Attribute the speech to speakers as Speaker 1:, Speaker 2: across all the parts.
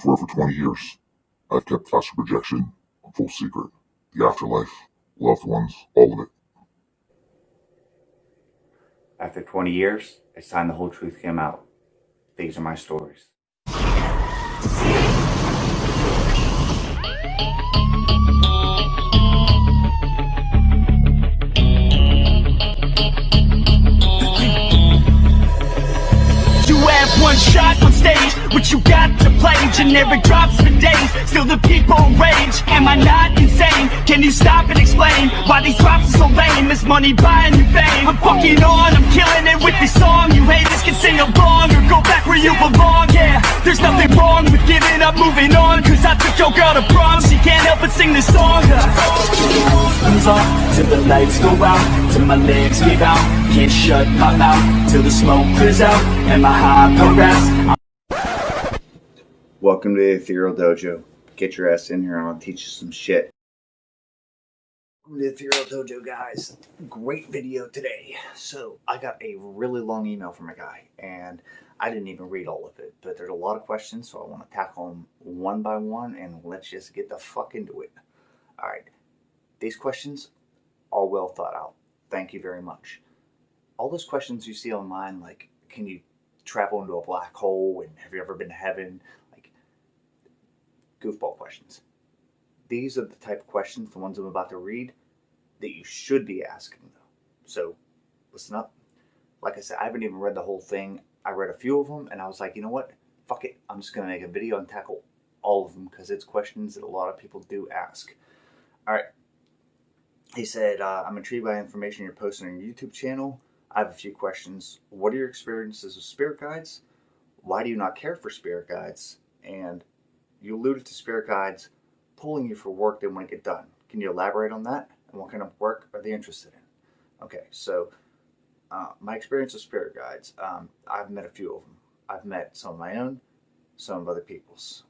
Speaker 1: For over 20 years, I've kept astral projection a full secret. The afterlife, loved ones, all of it.
Speaker 2: After 20 years, it's time the whole truth came out. These are my stories.
Speaker 3: One shot on stage, what you got to play? Generic drops for days, still the people rage. Am I not insane? Can you stop and explain why these drops are so lame? Is money buying you fame? I'm fucking on, I'm killing it with this song. You haters can sing along or go back where you belong. Yeah, there's nothing wrong with giving up, moving on. Cause I took your girl to prom, she can't help but sing this song. Comes off till the lights go out, till my legs give out. Can't shut my mouth till the smoke clears out and my high progress.
Speaker 2: Welcome to the Ethereal Dojo. Get your ass in here and I'll teach you some shit. Welcome to the Ethereal Dojo, guys. Great video today. So, I got a really long email from a guy and I didn't even read all of it, but there's a lot of questions, so I want to tackle them one by one and let's just get the fuck into it. Alright, these questions are well thought out. Thank you very much. All those questions you see online, like, can you travel into a black hole, and have you ever been to heaven? Like, goofball questions. These are the type of questions, the ones I'm about to read, that you should be asking, though. So, listen up. Like I said, I haven't even read the whole thing. I read a few of them, and I was like, you know what? Fuck it. I'm just going to make a video and tackle all of them, because it's questions that a lot of people do ask. Alright. He said, I'm intrigued by the information you're posting on your YouTube channel. I have a few questions. What are your experiences with spirit guides? Why do you not care for spirit guides? And you alluded to spirit guides pulling you for work they want to get done. Can you elaborate on that? And what kind of work are they interested in? Okay, so my experience with spirit guides, I've met a few of them. I've met some of my own, some of other people's.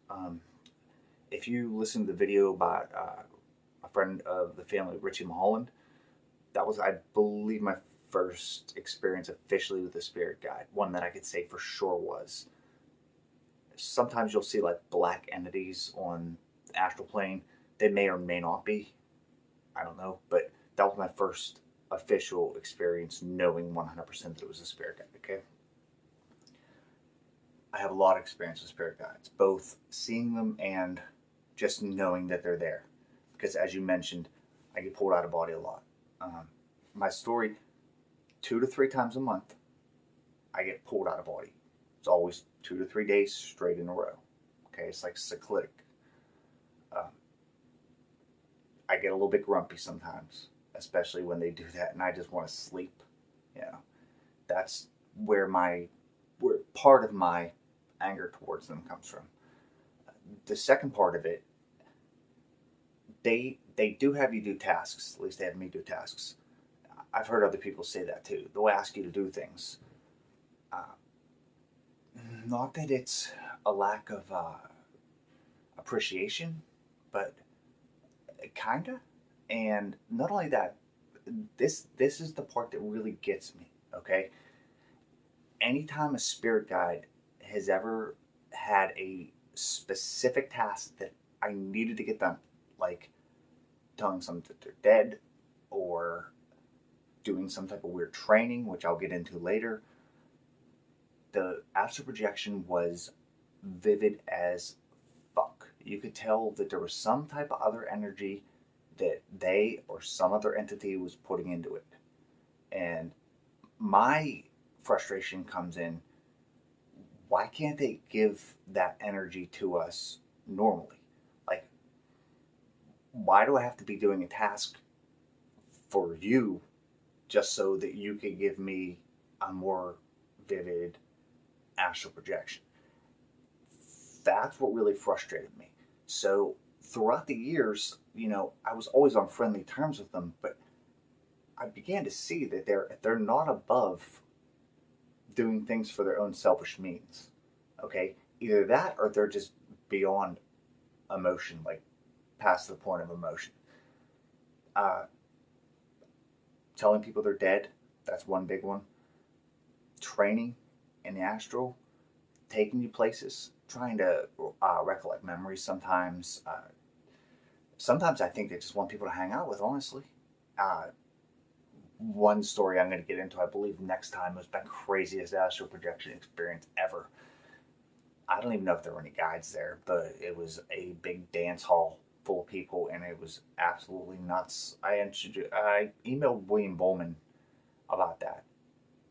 Speaker 2: If you listen to the video about a friend of the family, Richie Mulholland, that was, I believe, my first experience officially with a spirit guide. One that I could say for sure was. Sometimes you'll see like black entities on the astral plane. They may or may not be. I don't know. But that was my first official experience knowing 100% that it was a spirit guide. Okay. I have a lot of experience with spirit guides, both seeing them and just knowing that they're there. Because as you mentioned, I get pulled out of body a lot. My story, 2 to 3 times a month, I get pulled out of body. It's always 2 to 3 days straight in a row. Okay, it's like cyclic. I get a little bit grumpy sometimes, especially when they do that, and I just want to sleep. You know, that's where part of my anger towards them comes from. The second part of it, they do have you do tasks. At least they have me do tasks. I've heard other people say that too. They'll ask you to do things. Not that it's a lack of appreciation, but kinda. And not only that, this is the part that really gets me. Okay, anytime a spirit guide has ever had a specific task that I needed to get done, like telling someone that they're dead, or doing some type of weird training, which I'll get into later, the astral projection was vivid as fuck. You could tell that there was some type of other energy that they or some other entity was putting into it. And my frustration comes in, why can't they give that energy to us normally? Like, why do I have to be doing a task for you just so that you could give me a more vivid astral projection? That's what really frustrated me. So throughout the years, you know, I was always on friendly terms with them, but I began to see that they're not above doing things for their own selfish means. Okay, either that or they're just beyond emotion, like past the point of emotion. Telling people they're dead, that's one big one. Training in the astral, taking you places, trying to recollect memories sometimes. Sometimes I think they just want people to hang out with, honestly. Uh, One story I'm going to get into, I believe, next time was my craziest astral projection experience ever. I don't even know if there were any guides there, but it was a big dance hall full of people, and it was absolutely nuts. I emailed William Bowman about that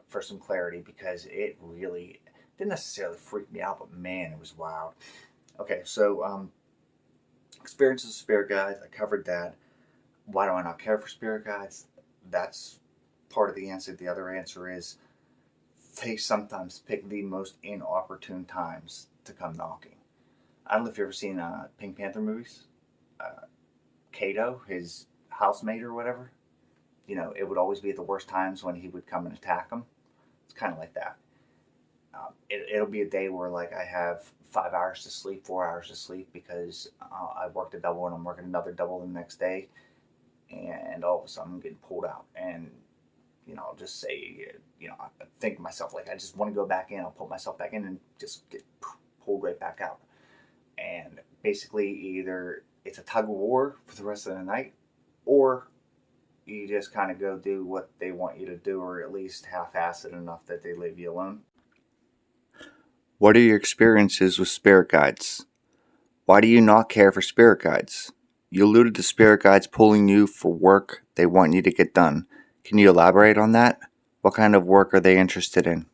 Speaker 2: for some clarity because it really didn't necessarily freak me out, but man, it was wild. Okay, so experiences with spirit guides, I covered that. Why do I not care for spirit guides? That's part of the answer. The other answer is they sometimes pick the most inopportune times to come knocking. I don't know if you've ever seen Pink Panther movies. Uh, Kato, his housemate or whatever, it would always be at the worst times when he would come and attack him. It's kind of like that. It'll be a day where like I have 5 hours to sleep, 4 hours to sleep because I worked a double and I'm working another double the next day, and all of a sudden I'm getting pulled out. And I'll just say, I think to myself like I just want to go back in. I'll pull myself back in and just get pulled right back out. And basically, either it's a tug of war for the rest of the night, or you just kind of go do what they want you to do, or at least half-ass it enough that they leave you alone. What are your experiences with spirit guides? Why do you not care for spirit guides? You alluded to spirit guides pulling you for work they want you to get done. Can you elaborate on that? What kind of work are they interested in?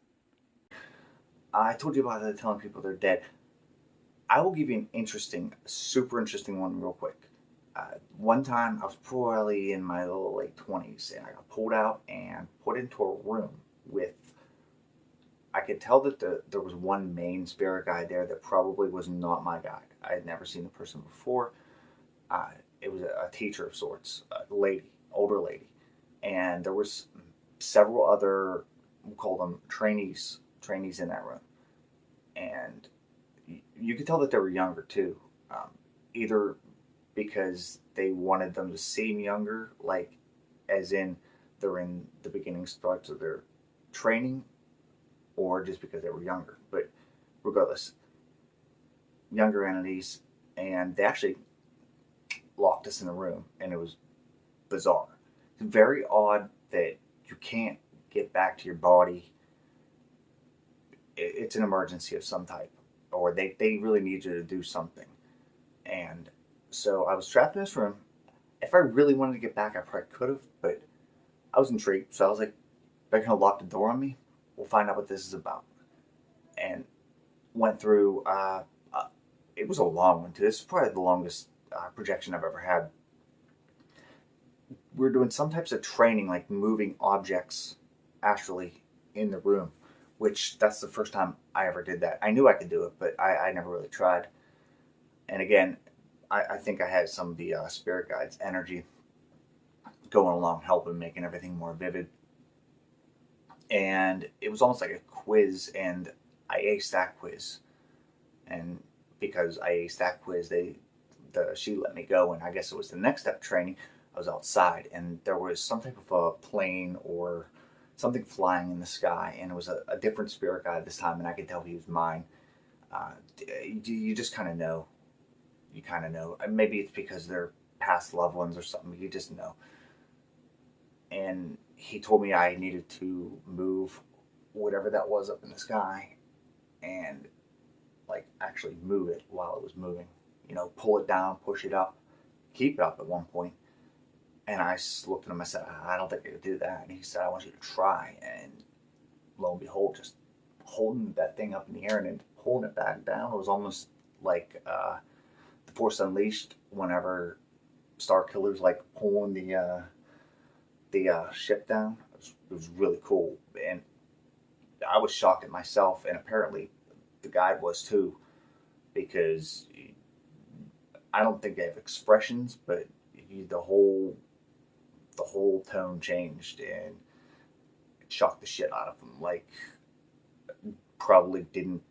Speaker 2: I told you about telling people they're dead. I will give you an interesting, super interesting one real quick. One time I was probably in my little late 20s and I got pulled out and put into a room with, I could tell that there was one main spirit guide there that probably was not my guide. I had never seen the person before. Uh, it was a teacher of sorts, a lady, older lady. And there was several other, we'll call them trainees in that room. And you could tell that they were younger too, either because they wanted them to seem younger, like as in they're in the beginning starts of their training, or just because they were younger. But regardless, younger entities, and they actually locked us in a room, and it was bizarre. It's very odd that you can't get back to your body. It's an emergency of some type, or they really need you to do something. And so I was trapped in this room. If I really wanted to get back, I probably could have, but I was intrigued. So I was like, they're going to lock the door on me. We'll find out what this is about. And went through, it was a long one too. This is probably the longest projection I've ever had. We were doing some types of training, like moving objects astrally in the room, which that's the first time I ever did that. I knew I could do it, but I never really tried. And again, I think I had some of the spirit guides' energy going along, helping, making everything more vivid. And it was almost like a quiz, and I aced that quiz. And because I aced that quiz, she let me go, and I guess it was the next step training. I was outside, and there was some type of a plane or something flying in the sky, and it was a different spirit guide this time, and I could tell he was mine. Uh, you just kind of know. You kind of know. Maybe it's because they're past loved ones or something. You just know. And he told me I needed to move whatever that was up in the sky, and like actually move it while it was moving. Pull it down, push it up, keep it up at one point. And I looked at him. I said, I don't think I could do that. And he said, I want you to try. And lo and behold, just holding that thing up in the air and then pulling it back down. It was almost like the Force Unleashed whenever Star Killer's like pulling the ship down. It was really cool, and I was shocked at myself, and apparently the guide was too, because I don't think they have expressions, but the whole tone changed, and it shocked the shit out of them. Like probably didn't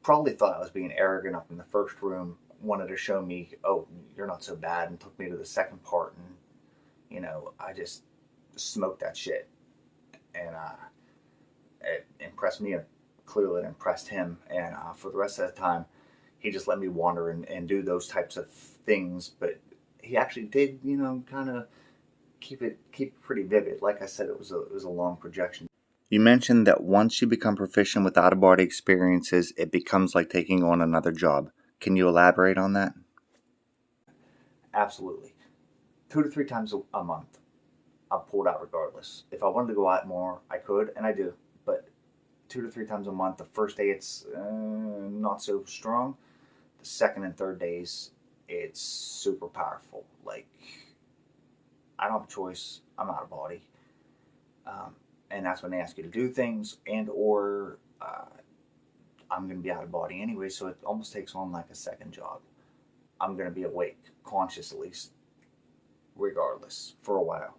Speaker 2: probably thought I was being arrogant up in the first room, wanted to show me, oh, you're not so bad, and took me to the second part, and I just smoked that shit, and it impressed me clearly it impressed him. And for the rest of the time, he just let me wander and do those types of things. But he actually did, kind of keep it pretty vivid. Like I said, it was a long projection. You mentioned that once you become proficient with out-of-body experiences, it becomes like taking on another job. Can you elaborate on that? Absolutely. 2 to 3 times a month, I'm pulled out regardless. If I wanted to go out more, I could, and I do. But 2 to 3 times a month, the first day it's not so strong. The second and third days, it's super powerful. Like, I don't have a choice. I'm out of body. And that's when they ask you to do things, and or I'm going to be out of body anyway, so it almost takes on like a second job. I'm going to be awake, conscious at least, regardless, for a while.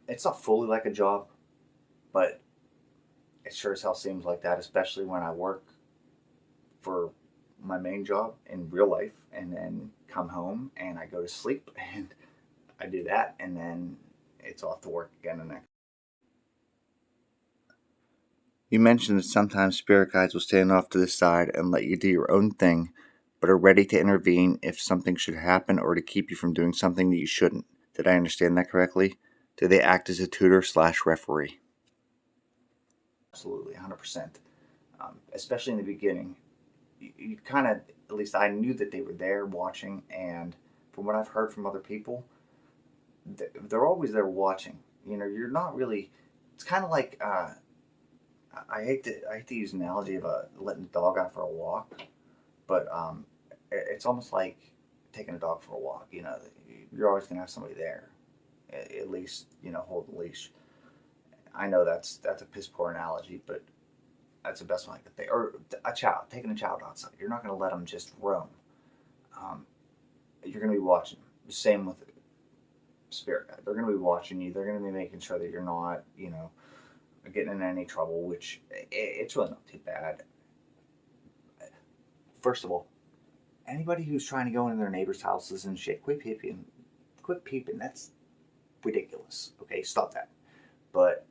Speaker 2: It's not fully like a job, but it sure as hell seems like that, especially when I work for my main job in real life and then come home and I go to sleep and I do that and then it's off to work again the next. You mentioned that sometimes spirit guides will stand off to the side and let you do your own thing, but are ready to intervene if something should happen or to keep you from doing something that you shouldn't. Did I understand that correctly? Do they act as a tutor/referee? Absolutely, 100%. Especially in the beginning, you kind of, at least I knew that they were there watching, and from what I've heard from other people, they're always there watching. You're not really. It's kind of like I hate to use an analogy of letting the dog out for a walk, but it's almost like taking a dog for a walk. You're always gonna have somebody there, at least hold the leash. I know that's a piss poor analogy, but that's the best one I could think. Or taking a child outside. You're not going to let them just roam. You're going to be watching. Same with spirit guide. They're going to be watching you. They're going to be making sure that you're not, getting in any trouble, which it's really not too bad. First of all, anybody who's trying to go into their neighbors' houses and shit, quit peeping. Quit peeping. That's ridiculous. Okay, stop that. But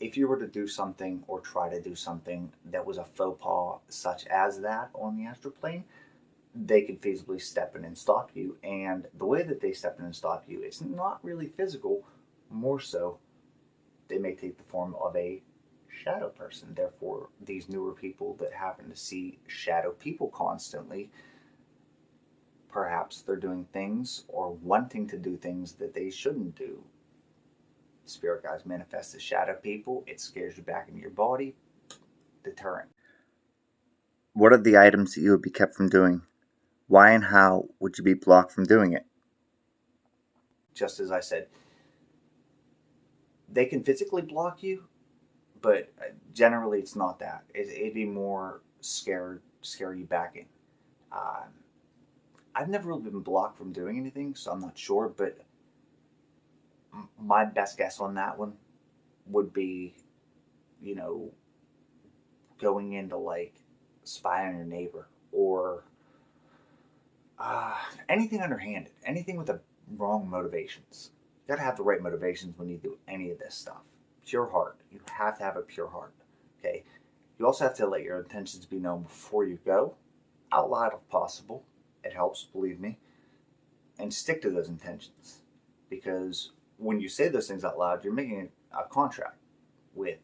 Speaker 2: if you were to do something or try to do something that was a faux pas such as that on the astral plane, they could feasibly step in and stop you. And the way that they step in and stop you, it's not really physical. More so, they may take the form of a shadow person. Therefore, these newer people that happen to see shadow people constantly, perhaps they're doing things or wanting to do things that they shouldn't do. Spirit guides manifest as shadow people. It scares you back into your body. Deterrent. What are the items that you would be kept from doing? Why and how would you be blocked from doing it? Just as I said, they can physically block you, but generally it's not that. It'd be more scare you back in. I've never really been blocked from doing anything, so I'm not sure, but my best guess on that one would be, going into like spy on your neighbor or anything underhanded, anything with the wrong motivations. You gotta have the right motivations when you do any of this stuff. Pure heart. You have to have a pure heart. Okay. You also have to let your intentions be known before you go, out loud if possible. It helps, believe me, and stick to those intentions. Because when you say those things out loud, you're making a contract with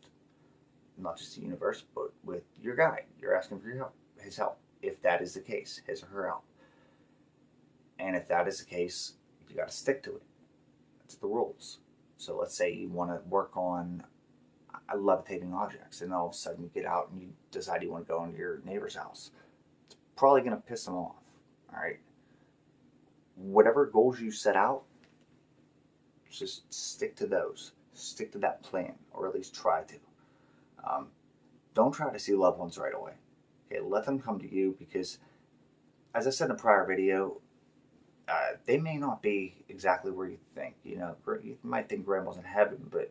Speaker 2: not just the universe, but with your guide. You're asking for your help, his help, if that is the case, his or her help. And if that is the case, you got to stick to it. That's the rules. So let's say you want to work on levitating objects, and all of a sudden you get out and you decide you want to go into your neighbor's house. It's probably going to piss them off. All right. Whatever goals you set out, just stick to those. Stick to that plan, or at least try to. Don't try to see loved ones right away. Okay, let them come to you because, as I said in a prior video, they may not be exactly where you think. You might think grandma's in heaven, but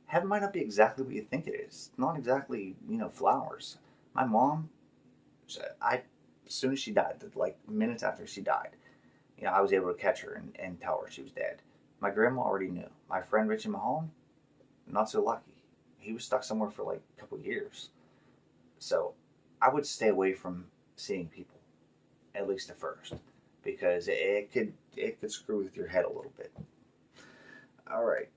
Speaker 2: heaven might not be exactly what you think it is. It's not exactly, flowers. My mom, as soon as she died, like minutes after she died, I was able to catch her and tell her she was dead. My grandma already knew. My friend Rich in my home, not so lucky. he was stuck somewhere for like a couple years. So I would stay away from seeing people, at least at first, because it could screw with your head a little bit. All right.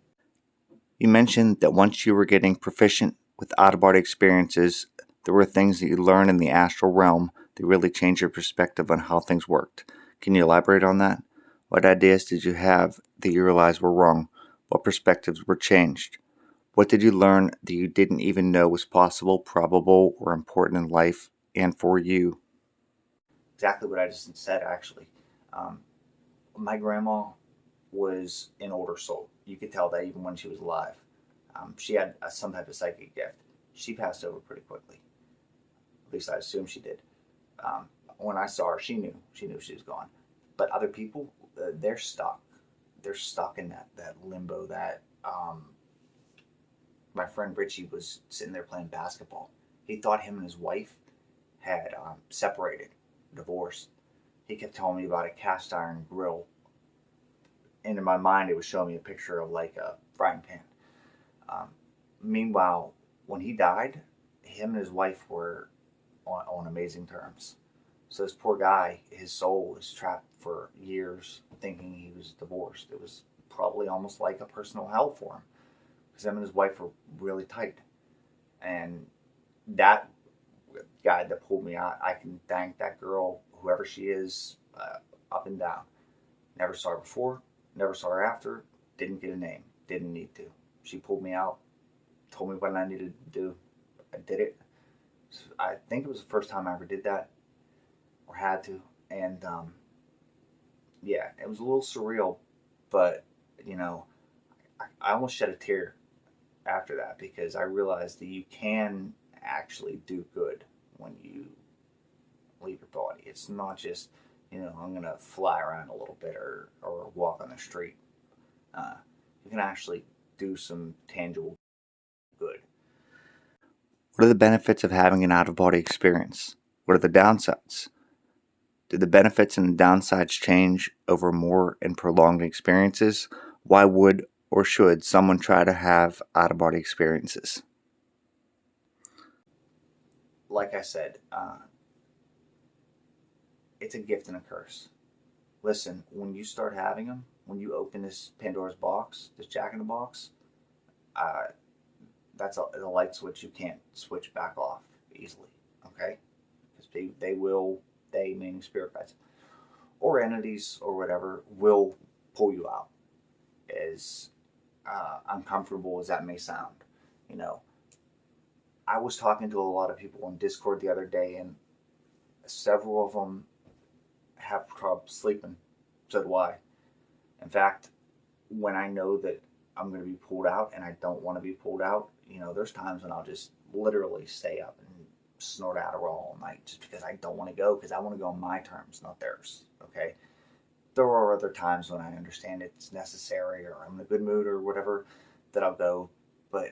Speaker 2: You mentioned that once you were getting proficient with out-of-body experiences, there were things that you learned in the astral realm that really changed your perspective on how things worked. Can you elaborate on that? What ideas did you have that you realized were wrong? What perspectives were changed? What did you learn that you didn't even know was possible, probable, or important in life and for you? Exactly what I just said, actually. Um, my grandma was an older soul. You could tell that even when she was alive. She had some type of psychic gift. She passed over pretty quickly. At least I assume she did. When I saw her, she knew she was gone. But other people, they're stuck. They're stuck in that limbo. That my friend Richie was sitting there playing basketball. He thought him and his wife had separated, divorced. He kept telling me about a cast iron grill, and in my mind, it was showing me a picture of like a frying pan. Um, Meanwhile, when he died, him and his wife were on amazing terms. So this poor guy, his soul was trapped for years thinking he was divorced. It was probably almost like a personal hell for him because him and his wife were really tight. And that guy that pulled me out, I can thank that girl, whoever she is, up and down. Never saw her before, never saw her after, didn't get a name, didn't need to. She pulled me out, told me what I needed to do. I did it. I think it was the first time I ever did that or had to. And yeah, it was a little surreal, but you know, I almost shed a tear after that because I realized that you can actually do good when you leave your body. It's not just, I'm going to fly around a little bit or walk on the street. Uh, you can actually do some tangible good. What are the benefits of having an out of body experience? What are the downsides? Do the benefits and the downsides change over more and prolonged experiences? Why would or should someone try to have out of body experiences? Like I said, it's a gift and a curse. Listen, when you start having them, when you open this Pandora's box, this Jack in the Box, uh, that's a light switch you can't switch back off easily. Okay, because they meaning spirit guides or entities or whatever will pull you out. As uncomfortable as that may sound, you know, I was talking to a lot of people on Discord the other day, and several of them have trouble sleeping. So do I. In fact, when I know that I'm going to be pulled out and I don't want to be pulled out, there's times when I'll just literally stay up and snort Adderall all night just because I don't want to go because I want to go on my terms, not theirs. Okay. There are other times when I understand it's necessary or I'm in a good mood or whatever that I'll go, but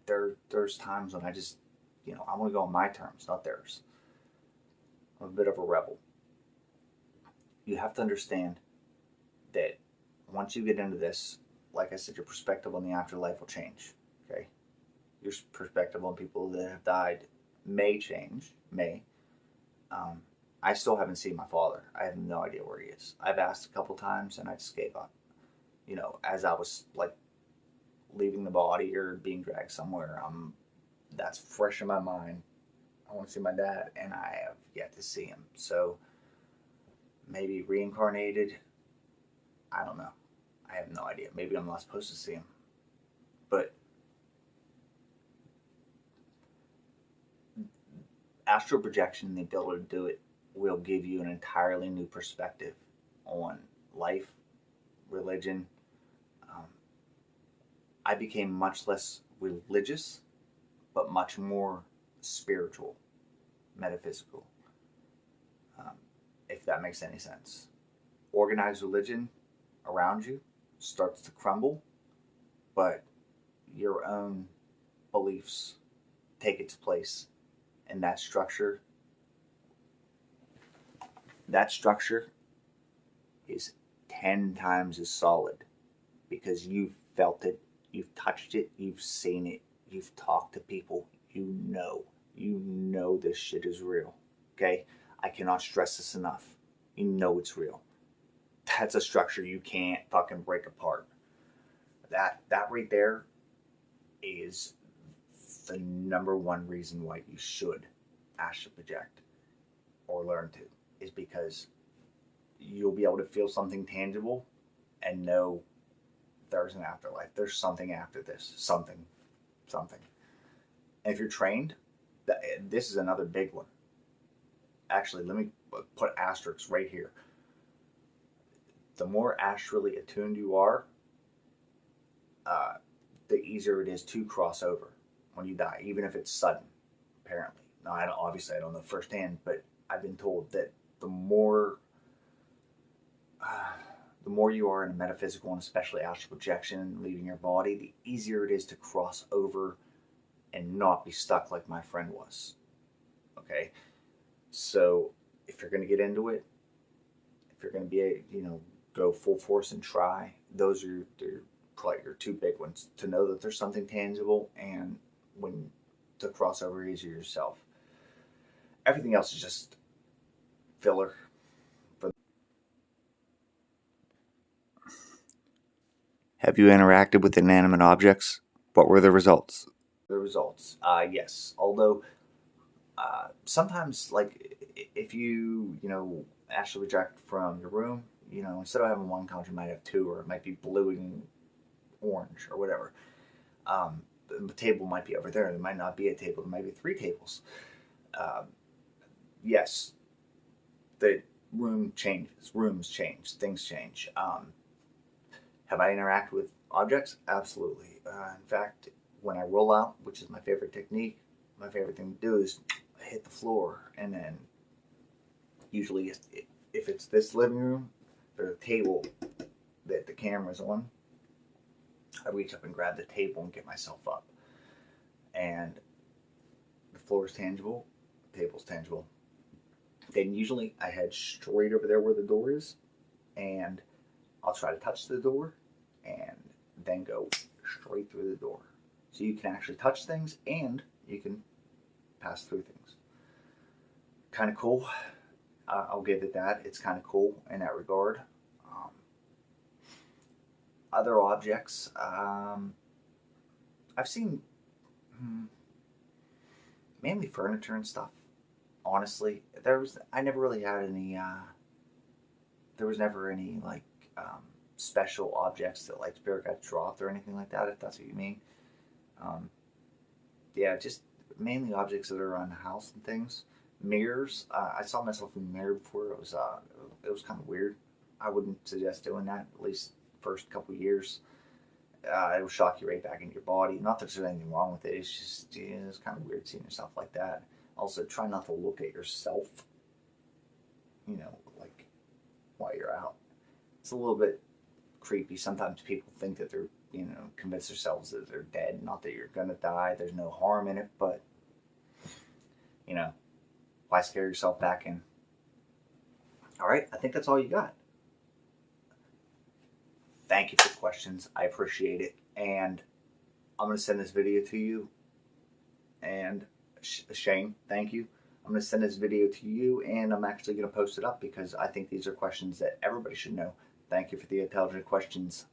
Speaker 2: there's times when I just, I want to go on my terms, not theirs. I'm a bit of a rebel. You have to understand that once you get into this, like I said, your perspective on the afterlife will change. Okay, your perspective on people that have died may change. May. I still haven't seen my father. I have no idea where he is. I've asked a couple times and I just gave up. As I was like leaving the body or being dragged somewhere, that's fresh in my mind. I want to see my dad, and I have yet to see him. So maybe reincarnated. I don't know. I have no idea. Maybe I'm not supposed to see him. But astral projection, the ability to do it, will give you an entirely new perspective on life, religion. Um, I became much less religious, but much more spiritual, metaphysical, um, if that makes any sense. Organized religion around you starts to crumble, but your own beliefs take its place, and that structure is 10 times as solid because you've felt it, you've touched it, you've seen it, you've talked to people, you know this shit is real. Okay? I cannot stress this enough. You know it's real. That's a structure you can't fucking break apart. That right there is the number one reason why you should astral project or learn to, is because you'll be able to feel something tangible and know there's an afterlife. There's something after this. Something. And if you're trained, this is another big one. Actually, let me put asterisks right here. The more astrally attuned you are, the easier it is to cross over when you die, even if it's sudden, apparently. Now, obviously I don't know firsthand, but I've been told that the more you are in a metaphysical and especially astral projection, leaving your body, the easier it is to cross over and not be stuck like my friend was. Okay? So if you're going to get into it, if you're going to be, go full force and try, those are probably your two big ones. To know that there's something tangible, and when to cross over easier yourself. Everything else is just filler. Have you interacted with inanimate objects? What were the results? Yes. Although sometimes, like if you astral project from your room, instead of having one color, you might have two, or it might be blue and orange or whatever. The table might be over there. There might not be a table. There might be three tables. Yes, the room changes. Rooms change. Things change. Have I interacted with objects? Absolutely. In fact, when I roll out, which is my favorite technique, my favorite thing to do is hit the floor, and then usually if it's this living room, there's a table that the camera's on. I reach up and grab the table and get myself up. And the floor is tangible, the table's tangible. Then usually I head straight over there where the door is, and I'll try to touch the door and then go straight through the door. So you can actually touch things and you can pass through things. Kind of cool. I'll give it that. It's kind of cool in that regard. Other objects, I've seen mainly furniture and stuff. Honestly, I never really had any. There was never any like special objects that like spirit got dropped or anything like that. If that's what you mean. Yeah, just mainly objects that are around the house and things. Mirrors. I saw myself in a mirror before. It was kind of weird. I wouldn't suggest doing that, at least first couple years. It will shock you right back into your body. Not that there's anything wrong with it. It's just it's kind of weird seeing yourself like that. Also, try not to look at yourself. Like while you're out. It's a little bit creepy. Sometimes people think that they're convince themselves that they're dead. Not that you're gonna die. There's no harm in it, but why scare yourself back in? All right, I think that's all you got. Thank you for the questions. I appreciate it. And I'm going to send this video to you. And Shane, thank you. I'm going to send this video to you, and I'm actually going to post it up because I think these are questions that everybody should know. Thank you for the intelligent questions.